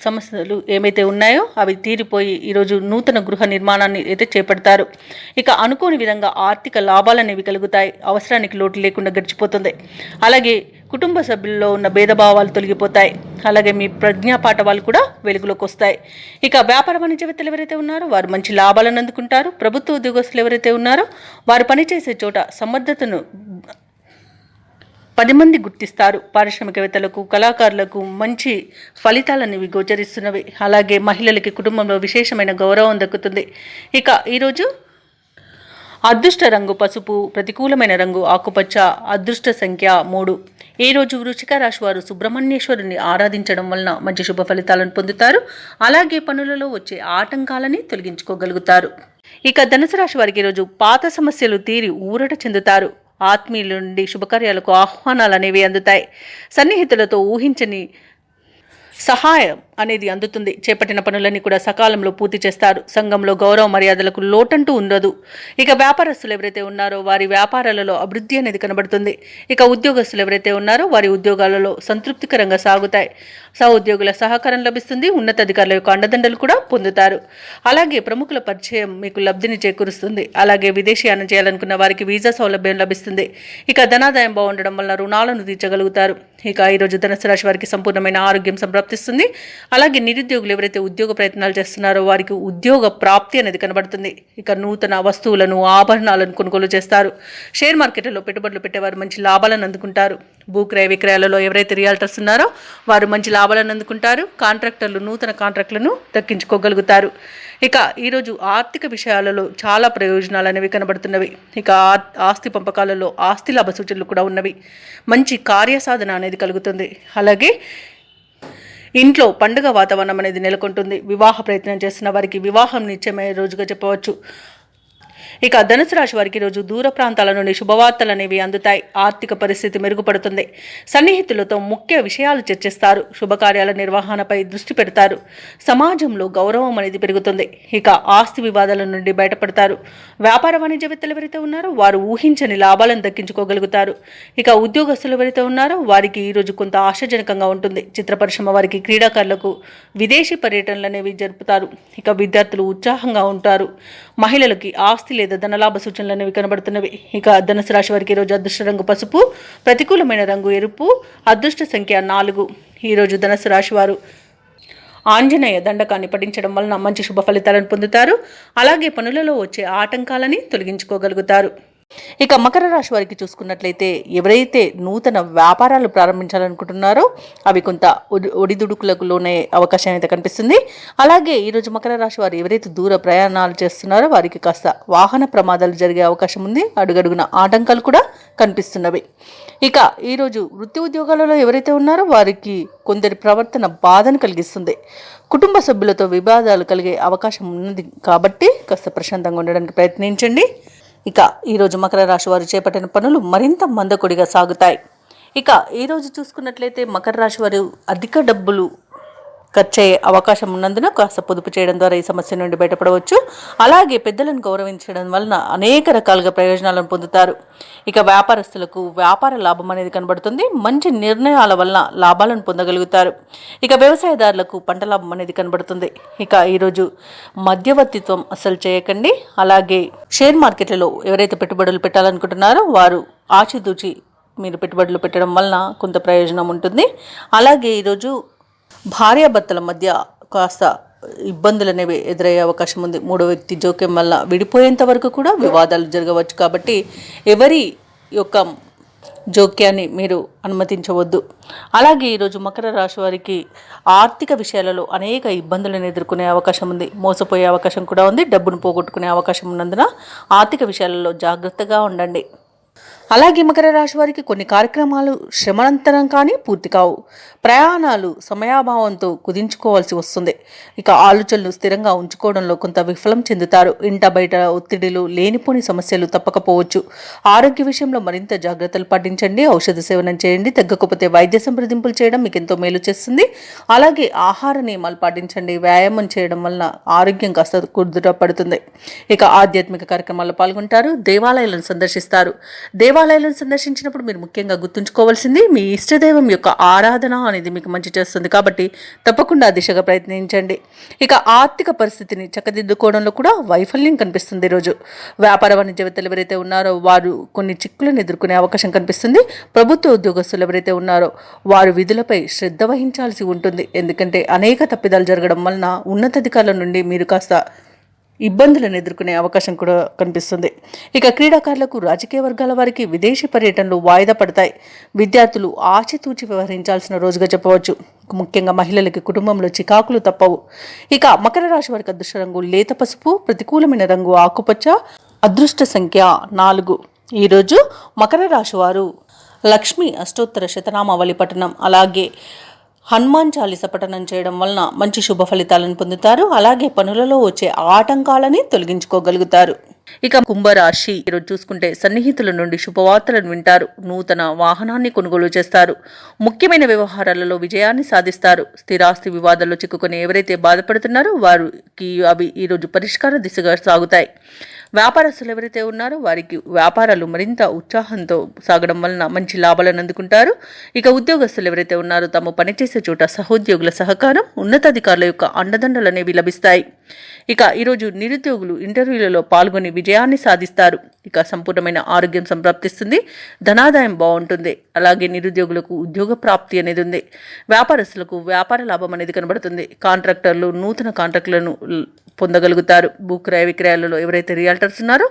సమస్యలు ఏమైతే ఉన్నాయో అవి తీరిపోయి ఈరోజు నూతన గృహ నిర్మాణాన్ని అయితే చేపడతారు. ఇక అనుకోని విధంగా ఆర్థిక లాభాలు అనేవి కలుగుతాయి. అవసరానికి లోటు లేకుండా గడిచిపోతుంది. అలాగే కుటుంబ సభ్యుల్లో ఉన్న భేదభావాలు తొలగిపోతాయి. అలాగే మీ ప్రజ్ఞాపాఠవాలు కూడా వెలుగులోకి వస్తాయి. ఇక వ్యాపార వాణిజ్యవేత్తలు ఎవరైతే ఉన్నారో వారు మంచి లాభాలను అందుకుంటారు. ప్రభుత్వ ఉద్యోగస్తులు ఎవరైతే ఉన్నారో వారు పనిచేసే చోట సమర్థతను 10 మంది గుర్తిస్తారు. పారిశ్రామికవేత్తలకు, కళాకారులకు మంచి ఫలితాలనేవి గోచరిస్తున్నవి. అలాగే మహిళలకి కుటుంబంలో విశేషమైన గౌరవం దక్కుతుంది. ఇక ఈరోజు అదృష్ట రంగు పసుపు, ప్రతికూలమైన రంగు ఆకుపచ్చ, అదృష్ట సంఖ్య 3. ఈ రోజు వృశ్చిక రాశి వారు సుబ్రహ్మణ్యేశ్వరుని ఆరాధించడం వలన మంచి శుభ ఫలితాలను పొందుతారు. అలాగే పనులలో వచ్చే ఆటంకాలని తొలగించుకోగలుగుతారు. ఇక ధనుసు రాశి వారికి ఈరోజు పాత సమస్యలు తీరి ఊరట చెందుతారు. ఆత్మీయుల నుండి శుభకార్యాలకు ఆహ్వానాలు అనేవి అందుతాయి. సన్నిహితులతో ఊహించని సహాయం అనేది అందుతుంది. చేపట్టిన పనులన్నీ కూడా సకాలంలో పూర్తి చేస్తారు. సంఘంలో గౌరవ మర్యాదలకు లోటంటూ ఉండదు. ఇక వ్యాపారస్తులు ఎవరైతే ఉన్నారో వారి వ్యాపారాలలో అభివృద్ధి అనేది కనబడుతుంది. ఇక ఉద్యోగస్తులు ఎవరైతే ఉన్నారో వారి ఉద్యోగాలలో సంతృప్తికరంగా సాగుతాయి. సహోద్యోగుల సహకారం లభిస్తుంది. ఉన్నతాధికారుల యొక్క అండదండలు కూడా పొందుతారు. అలాగే ప్రముఖుల పరిచయం మీకు లబ్ధిని చేకూరుస్తుంది. అలాగే విదేశీయానం చేయాలనుకున్న వారికి వీసా సౌలభ్యం లభిస్తుంది. ఇక ధనాదాయం బాగుండడం వల్ల రుణాలను తీర్చగలుగుతారు. ఇక ఈరోజు ధనుసు రాశి వారికి సంపూర్ణమైన ఆరోగ్యం సంప్రాప్తిస్తుంది. అలాగే నిరుద్యోగులు ఎవరైతే ఉద్యోగ ప్రయత్నాలు చేస్తున్నారో వారికి ఉద్యోగ ప్రాప్తి అనేది కనబడుతుంది. ఇక నూతన వస్తువులను, ఆభరణాలను కొనుగోలు చేస్తారు. షేర్ మార్కెట్లో పెట్టుబడులు పెట్టేవారు మంచి లాభాలను అందుకుంటారు. భూక్రయ విక్రయాలలో ఎవరైతే రియాల్టర్స్ ఉన్నారో వారు మంచి లాభాలను అందుకుంటారు. కాంట్రాక్టర్లు నూతన కాంట్రాక్టులను దక్కించుకోగలుగుతారు. ఇక ఈరోజు ఆర్థిక విషయాలలో చాలా ప్రయోజనాలు అనేవి కనబడుతున్నవి. ఇక ఆస్తి పంపకాలలో ఆస్తి లాభ సూచనలు కూడా ఉన్నవి. మంచి కార్యసాధన అనేది కలుగుతుంది. అలాగే ఇంట్లో పండుగ వాతావరణం అనేది నెలకొంటుంది. వివాహ ప్రయత్నం చేస్తున్న వారికి వివాహం నిశ్చయమయ్యే రోజుగా చెప్పవచ్చు. ఇక ధనుసు రాశి వారికి రోజు దూర ప్రాంతాల నుండి శుభవార్తలు అనేవి అందుతాయి. ఆర్థిక పరిస్థితి మెరుగుపడుతుంది. సన్నిహితులతో ముఖ్య విషయాలు చర్చిస్తారు. శుభకార్యాల నిర్వహణపై దృష్టి పెడతారు. సమాజంలో గౌరవం అనేది పెరుగుతుంది. ఇక ఆస్తి వివాదాల నుండి బయటపడతారు. వ్యాపార వాణిజ్యవేత్తలు ఎవరైతే ఉన్నారో వారు ఊహించని లాభాలను దక్కించుకోగలుగుతారు. ఇక ఉద్యోగస్తులు ఎవరైతే ఉన్నారో వారికి ఈరోజు కొంత ఆశాజనకంగా ఉంటుంది. చిత్ర పరిశ్రమ వారికి, క్రీడాకారులకు విదేశీ పర్యటనలు అనేవి జరుపుతారు. ఇక విద్యార్థులు ఉత్సాహంగా ఉంటారు. మహిళలకి ఆస్తి లేదా ధనలాభ సూచనలు అనేవి కనబడుతున్నవి. ఇక ధనుసు రాశి వారికి ఈరోజు అదృష్ట రంగు పసుపు, ప్రతికూలమైన రంగు ఎరుపు, అదృష్ట సంఖ్య 4. ఈరోజు ధనుసు రాశి వారు ఆంజనేయ దండకాన్ని పఠించడం వలన మంచి శుభ ఫలితాలను పొందుతారు. అలాగే పనులలో వచ్చే ఆటంకాలని తొలగించుకోగలుగుతారు. ఇక మకర రాశి వారికి చూసుకున్నట్లయితే ఎవరైతే నూతన వ్యాపారాలు ప్రారంభించాలనుకుంటున్నారో అవి కొంత ఒడిదుడుకులకు లోనే అవకాశం అయితే కనిపిస్తుంది. అలాగే ఈరోజు మకర రాశి వారు ఎవరైతే దూర ప్రయాణాలు చేస్తున్నారో వారికి కాస్త వాహన ప్రమాదాలు జరిగే అవకాశం ఉంది. అడుగడుగున ఆటంకాలు కూడా కనిపిస్తున్నవి. ఇక ఈరోజు వృత్తి ఉద్యోగాలలో ఎవరైతే ఉన్నారో వారికి కొందరి ప్రవర్తన బాధను కలిగిస్తుంది. కుటుంబ సభ్యులతో వివాదాలు కలిగే అవకాశం ఉన్నది కాబట్టి కాస్త ప్రశాంతంగా ఉండడానికి ప్రయత్నించండి. ఇక ఈరోజు మకర రాశి వారు చేపట్టిన పనులు మరింత మందకొడిగా సాగుతాయి. ఇక ఈరోజు చూసుకున్నట్లయితే మకర రాశి వారు అధిక డబ్బులు ఖర్చు అయ్యే అవకాశం ఉన్నందున కాస్త పొదుపు చేయడం ద్వారా ఈ సమస్య నుండి బయటపడవచ్చు. అలాగే పెద్దలను గౌరవించడం వలన అనేక రకాలుగా ప్రయోజనాలను పొందుతారు. ఇక వ్యాపారస్తులకు వ్యాపార లాభం అనేది కనబడుతుంది. మంచి నిర్ణయాల వలన లాభాలను పొందగలుగుతారు. ఇక వ్యవసాయదారులకు పంట లాభం అనేది కనబడుతుంది. ఇక ఈరోజు మధ్యవర్తిత్వం అసలు చేయకండి. అలాగే షేర్ మార్కెట్లలో ఎవరైతే పెట్టుబడులు పెట్టాలనుకుంటున్నారో వారు ఆచితూచి మీరు పెట్టుబడులు పెట్టడం వలన కొంత ప్రయోజనం ఉంటుంది. అలాగే ఈరోజు భార్యాభర్తల మధ్య కాస్త ఇబ్బందులు అనేవి ఎదురయ్యే అవకాశం ఉంది. మూడో వ్యక్తి జోక్యం వల్ల విడిపోయేంత వరకు కూడా వివాదాలు జరగవచ్చు. కాబట్టి ఎవరి యొక్క జోక్యాన్ని మీరు అనుమతించవద్దు. అలాగే ఈరోజు మకర రాశి వారికి ఆర్థిక విషయాలలో అనేక ఇబ్బందులను ఎదుర్కొనే అవకాశం ఉంది. మోసపోయే అవకాశం కూడా ఉంది. డబ్బును పోగొట్టుకునే అవకాశం ఉన్నందున ఆర్థిక విషయాలలో జాగ్రత్తగా ఉండండి. అలాగే మకర రాశి వారికి కొన్ని కార్యక్రమాలు శ్రమనంతరం కానీ పూర్తి కావు. ప్రయాణాలు సమయాభావంతో కుదించుకోవాల్సి వస్తుంది. ఇక ఆలోచనలు స్థిరంగా ఉంచుకోవడంలో కొంత విఫలం చెందుతారు. ఇంట బయట ఒత్తిడిలు, లేనిపోని సమస్యలు తప్పకపోవచ్చు. ఆరోగ్య విషయంలో మరింత జాగ్రత్తలు పాటించండి. ఔషధ సేవనం చేయండి. తగ్గకపోతే వైద్య సంప్రదింపులు చేయడం మీకు ఎంతో మేలు చేస్తుంది. అలాగే ఆహార నియమాలు పాటించండి. వ్యాయామం చేయడం వలన ఆరోగ్యం కాస్త కుదుటపడుతుంది. ఇక ఆధ్యాత్మిక కార్యక్రమాల్లో పాల్గొంటారు. దేవాలయాలను సందర్శిస్తారు. దేవాలయాలను సందర్శించినప్పుడు మీరు ముఖ్యంగా గుర్తుంచుకోవాల్సింది మీ ఇష్టదైవం యొక్క ఆరాధన అనేది మీకు మంచి చేస్తుంది. కాబట్టి తప్పకుండా ఆ దిశగా ప్రయత్నించండి. ఇక ఆర్థిక పరిస్థితిని చక్కదిద్దుకోవడంలో కూడా వైఫల్యం కనిపిస్తుంది. ఈరోజు వ్యాపార వాణిజ్యవేత్తలు ఎవరైతే ఉన్నారో వారు కొన్ని చిక్కులను ఎదుర్కొనే అవకాశం కనిపిస్తుంది. ప్రభుత్వ ఉద్యోగస్తులు ఎవరైతే ఉన్నారో వారు విధులపై శ్రద్ధ వహించాల్సి ఉంటుంది. ఎందుకంటే అనేక తప్పిదాలు జరగడం వలన ఉన్నతాధికారుల నుండి మీరు కాస్త ఇబ్బందులను ఎదుర్కొనే అవకాశం కూడా కనిపిస్తుంది. ఇక క్రీడాకారులకు, రాజకీయ వర్గాల వారికి విదేశీ పర్యటనలు వాయిదా పడతాయి. విద్యార్థులు ఆచితూచి వ్యవహరించాల్సిన రోజుగా చెప్పవచ్చు. ముఖ్యంగా మహిళలకి కుటుంబంలో చికాకులు తప్పవు. ఇక మకర రాశి వారికి అదృష్ట రంగు లేత పసుపు, ప్రతికూలమైన రంగు ఆకుపచ్చ, అదృష్ట సంఖ్య 4. ఈరోజు మకర రాశి వారు లక్ష్మీ అష్టోత్తర శతనామావళి పఠనం అలాగే హనుమాన్ చాలీస పఠనం చేయడం వలన మంచి శుభ ఫలితాలను పొందుతారు. అలాగే పనులలో వచ్చే ఆటంకాలని తొలగించుకోగలుగుతారు. ఇక కుంభరాశి ఈరోజు చూసుకుంటే సన్నిహితుల నుండి శుభవార్తలను వింటారు. నూతన వాహనాన్ని కొనుగోలు చేస్తారు. ముఖ్యమైన వ్యవహారాలలో విజయాన్ని సాధిస్తారు. స్థిరాస్తి వివాదాల్లో చిక్కుకొని ఎవరైతే బాధపడుతున్నారో వారికి అవి ఈరోజు పరిష్కార దిశగా సాగుతాయి. వ్యాపారస్తులు ఎవరైతే ఉన్నారో వారికి వ్యాపారాలు మరింత ఉత్సాహంతో సాగడం వలన మంచి లాభాలను అందుకుంటారు. ఇక ఉద్యోగస్తులు ఎవరైతే ఉన్నారో తాము పనిచేసే చోట సహోద్యోగుల సహకారం, ఉన్నతాధికారుల యొక్క అండదండలు అనేవి లభిస్తాయి. ఇక ఈరోజు నిరుద్యోగులు ఇంటర్వ్యూలలో పాల్గొని విజయాన్ని సాధిస్తారు. ఇక సంపూర్ణమైన ఆరోగ్యం సంప్రాప్తిస్తుంది. ధనాదాయం బాగుంటుంది. అలాగే నిరుద్యోగులకు ఉద్యోగ ప్రాప్తి అనేది ఉంది. వ్యాపారస్తులకు వ్యాపార లాభం అనేది కనబడుతుంది. కాంట్రాక్టర్లు నూతన కాంట్రాక్టులను పొందగలుగుతారు. భూక్రయ విక్రయాలలో ఎవరైతే రియల్టర్స్ ఉన్నారో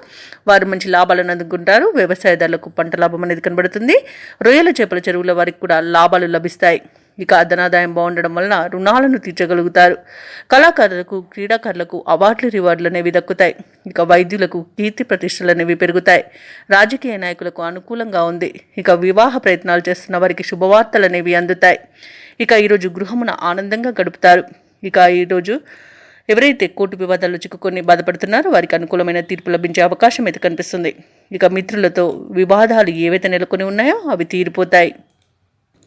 వారు మంచి లాభాలను అందుకుంటారు. వ్యవసాయదారులకు పంట లాభం అనేది కనబడుతుంది. రొయ్యల చేపల చెరువుల వారికి కూడా లాభాలు లభిస్తాయి. ఇక ధనాదాయం బాగుండడం వలన రుణాలను తీర్చగలుగుతారు. కళాకారులకు, క్రీడాకారులకు అవార్డులు, రివార్డులు అనేవి దక్కుతాయి. ఇక వైద్యులకు కీర్తి ప్రతిష్టలు అనేవి పెరుగుతాయి. రాజకీయ నాయకులకు అనుకూలంగా ఉంది. ఇక వివాహ ప్రయత్నాలు చేస్తున్న వారికి శుభవార్తలు అనేవి అందుతాయి. ఇక ఈరోజు గృహమున ఆనందంగా గడుపుతారు. ఇక ఈరోజు ఎవరైతే కోర్టు వివాదాల్లో చిక్కుకొని బాధపడుతున్నారో వారికి అనుకూలమైన తీర్పు లభించే అవకాశం అయితే కనిపిస్తుంది. ఇక మిత్రులతో వివాదాలు ఏవైతే నెలకొని ఉన్నాయో అవి తీరిపోతాయి.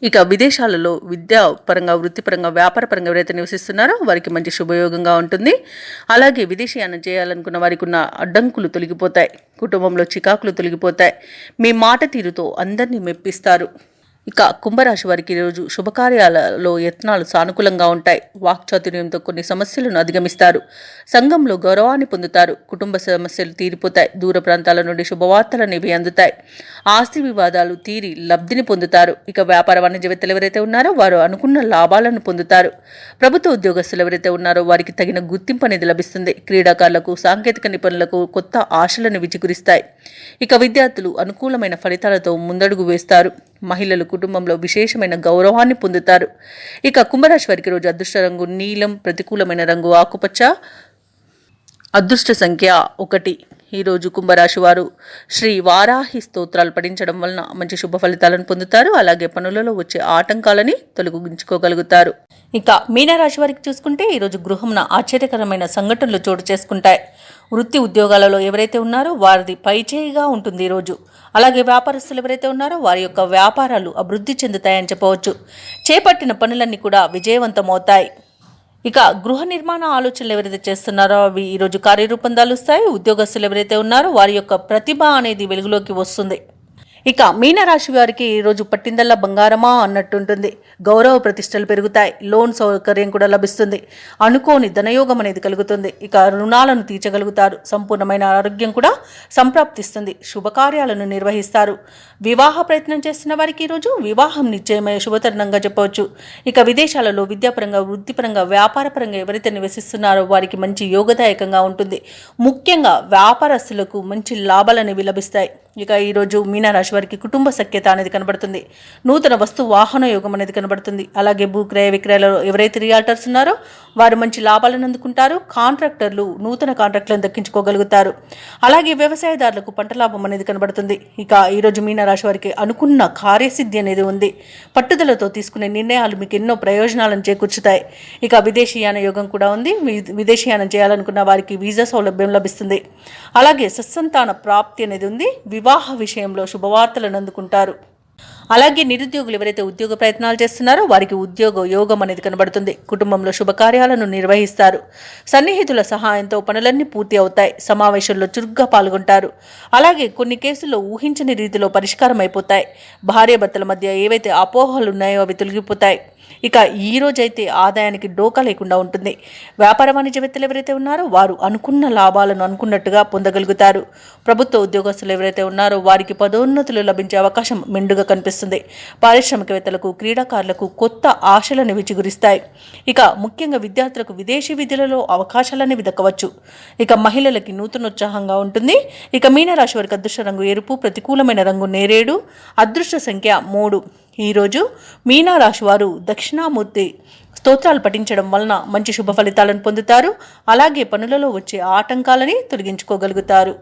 ఇక విదేశాలలో విద్యా పరంగా, వృత్తిపరంగా, వ్యాపారపరంగా ఎవరైతే నివసిస్తున్నారో వారికి మంచి శుభయోగంగా ఉంటుంది. అలాగే విదేశీయానం చేయాలనుకున్న వారికి ఉన్న అడ్డంకులు తొలగిపోతాయి. కుటుంబంలో చికాకులు తొలగిపోతాయి. మీ మాట తీరుతో అందరినీ మెప్పిస్తారు. ఇక కుంభరాశి వారికి ఈరోజు శుభకార్యాలలో యత్నాలు సానుకూలంగా ఉంటాయి. వాక్చాతుర్యంతో కొన్ని సమస్యలను అధిగమిస్తారు. సంఘంలో గౌరవాన్ని పొందుతారు. కుటుంబ సమస్యలు తీరిపోతాయి. దూర ప్రాంతాల నుండి శుభవార్తలు అనేవి అందుతాయి. ఆస్తి వివాదాలు తీరి లబ్ధిని పొందుతారు. ఇక వ్యాపార వాణిజ్యవేత్తలు ఎవరైతే ఉన్నారో వారు అనుకున్న లాభాలను పొందుతారు. ప్రభుత్వ ఉద్యోగస్తులు ఎవరైతే ఉన్నారో వారికి తగిన గుర్తింపు అనేది లభిస్తుంది. క్రీడాకారులకు, సాంకేతిక నిపుణులకు కొత్త ఆశలను విచిగురిస్తాయి. ఇక విద్యార్థులు అనుకూలమైన ఫలితాలతో ముందడుగు వేస్తారు. మహిళలు కుటుంబంలో విశేషమైన గౌరవాన్ని పొందుతారు. ఇక కుంభరాశి వారికి రోజు అదృష్ట రంగు నీలం, ప్రతికూలమైన రంగు ఆకుపచ్చ, అదృష్ట సంఖ్య 1. ఈరోజు కుంభరాశి వారు శ్రీ వారాహి స్తోత్రాలు పఠించడం వలన మంచి శుభ ఫలితాలను పొందుతారు. అలాగే పనులలో వచ్చే ఆటంకాలని తొలగించుకోగలుగుతారు. ఇక మీనరాశి వారికి చూసుకుంటే ఈరోజు గృహంన ఆశ్చర్యకరమైన సంఘటనలు చోటు చేసుకుంటాయి. వృత్తి ఉద్యోగాలలో ఎవరైతే ఉన్నారో వారిది పైచేయిగా ఉంటుంది ఈరోజు. అలాగే వ్యాపారస్తులు ఎవరైతే ఉన్నారో వారి యొక్క వ్యాపారాలు అభివృద్ధి చెందుతాయని చెప్పవచ్చు. చేపట్టిన పనులన్నీ కూడా విజయవంతమవుతాయి. ఇక గృహ నిర్మాణ ఆలోచనలు ఎవరైతే చేస్తున్నారో అవి ఈరోజు కార్యరూపం దాలుస్తాయి. ఉద్యోగస్తులు ఎవరైతే ఉన్నారో వారి యొక్క ప్రతిభ అనేది వెలుగులోకి వస్తుంది. ఇక మీనరాశి వారికి ఈరోజు పట్టిందల్లా బంగారమా అన్నట్టుంటుంది. గౌరవ ప్రతిష్టలు పెరుగుతాయి. లోన్ సౌకర్యం కూడా లభిస్తుంది. అనుకోని ధనయోగం అనేది కలుగుతుంది. ఇక రుణాలను తీర్చగలుగుతారు. సంపూర్ణమైన ఆరోగ్యం కూడా సంప్రాప్తిస్తుంది. శుభకార్యాలను నిర్వహిస్తారు. వివాహ ప్రయత్నం చేస్తున్న వారికి ఈరోజు వివాహం నిశ్చయమయ్యే శుభతరుణంగా చెప్పవచ్చు. ఇక విదేశాలలో విద్యాపరంగా, వృత్తిపరంగా, వ్యాపారపరంగా ఎవరైతే నివసిస్తున్నారో వారికి మంచి యోగదాయకంగా ఉంటుంది. ముఖ్యంగా వ్యాపారస్తులకు మంచి లాభాలు అనేవి లభిస్తాయి. ఇక ఈరోజు మీనరాశి వారికి కుటుంబ సఖ్యత అనేది కనబడుతుంది. నూతన వస్తు వాహన యోగం అనేది కనబడుతుంది. అలాగే భూ క్రయ విక్రయాలలో ఎవరైతే రియాల్టర్స్ ఉన్నారో వారు మంచి లాభాలను అందుకుంటారు. కాంట్రాక్టర్లు నూతన కాంట్రాక్టులను దక్కించుకోగలుగుతారు. అలాగే వ్యవసాయదారులకు పంట లాభం అనేది కనబడుతుంది. ఇక ఈరోజు మీనరాశి వారికి అనుకున్న కార్యసిద్ధి అనేది ఉంది. పట్టుదలతో తీసుకునే నిర్ణయాలు మీకు ఎన్నో ప్రయోజనాలను చేకూర్చుతాయి. ఇక విదేశీయాన యోగం కూడా ఉంది. విదేశీయానం చేయాలనుకున్న వారికి వీసా సౌలభ్యం లభిస్తుంది. అలాగే సత్సంతాన ప్రాప్తి అనేది ఉంది. వివాహ విషయంలో శుభవార్తలను అందుకుంటారు. అలాగే నిరుద్యోగులు ఎవరైతే ఉద్యోగ ప్రయత్నాలు చేస్తున్నారో వారికి ఉద్యోగ యోగం అనేది కనబడుతుంది. కుటుంబంలో శుభకార్యాలను నిర్వహిస్తారు. సన్నిహితుల సహాయంతో పనులన్నీ పూర్తి అవుతాయి. సమావేశంలో చురుగ్గా పాల్గొంటారు. అలాగే కొన్ని కేసుల్లో ఊహించని రీతిలో పరిష్కారం అయిపోతాయి. భార్యాభర్తల మధ్య ఏవైతే అపోహలు ఉన్నాయో అవి తొలగిపోతాయి. ఇక ఈ రోజైతే ఆదాయానికి డోకా లేకుండా ఉంటుంది. వ్యాపార వాణిజ్యవేత్తలు ఎవరైతే ఉన్నారో వారు అనుకున్న లాభాలను అనుకున్నట్టుగా పొందగలుగుతారు. ప్రభుత్వ ఉద్యోగస్తులు ఎవరైతే ఉన్నారో వారికి పదోన్నతులు లభించే అవకాశం మెండుగా కనిపిస్తుంది. పారిశ్రామికవేత్తలకు, క్రీడాకారులకు కొత్త ఆశలను విచిగురిస్తాయి. ఇక ముఖ్యంగా విద్యార్థులకు విదేశీ విద్యలలో అవకాశాలనేవి దక్కవచ్చు. ఇక మహిళలకి నూతనోత్సాహంగా ఉంటుంది. ఇక మీనరాశి వారికి అదృష్ట రంగు ఎరుపు, ప్రతికూలమైన రంగు నేరేడు, అదృష్ట సంఖ్య 3. ఈరోజు మీనరాశి వారు దక్షిణామూర్తి స్తోత్రాలు పఠించడం వలన మంచి శుభ ఫలితాలను పొందుతారు. అలాగే పనులలో వచ్చే ఆటంకాలని తొలగించుకోగలుగుతారు.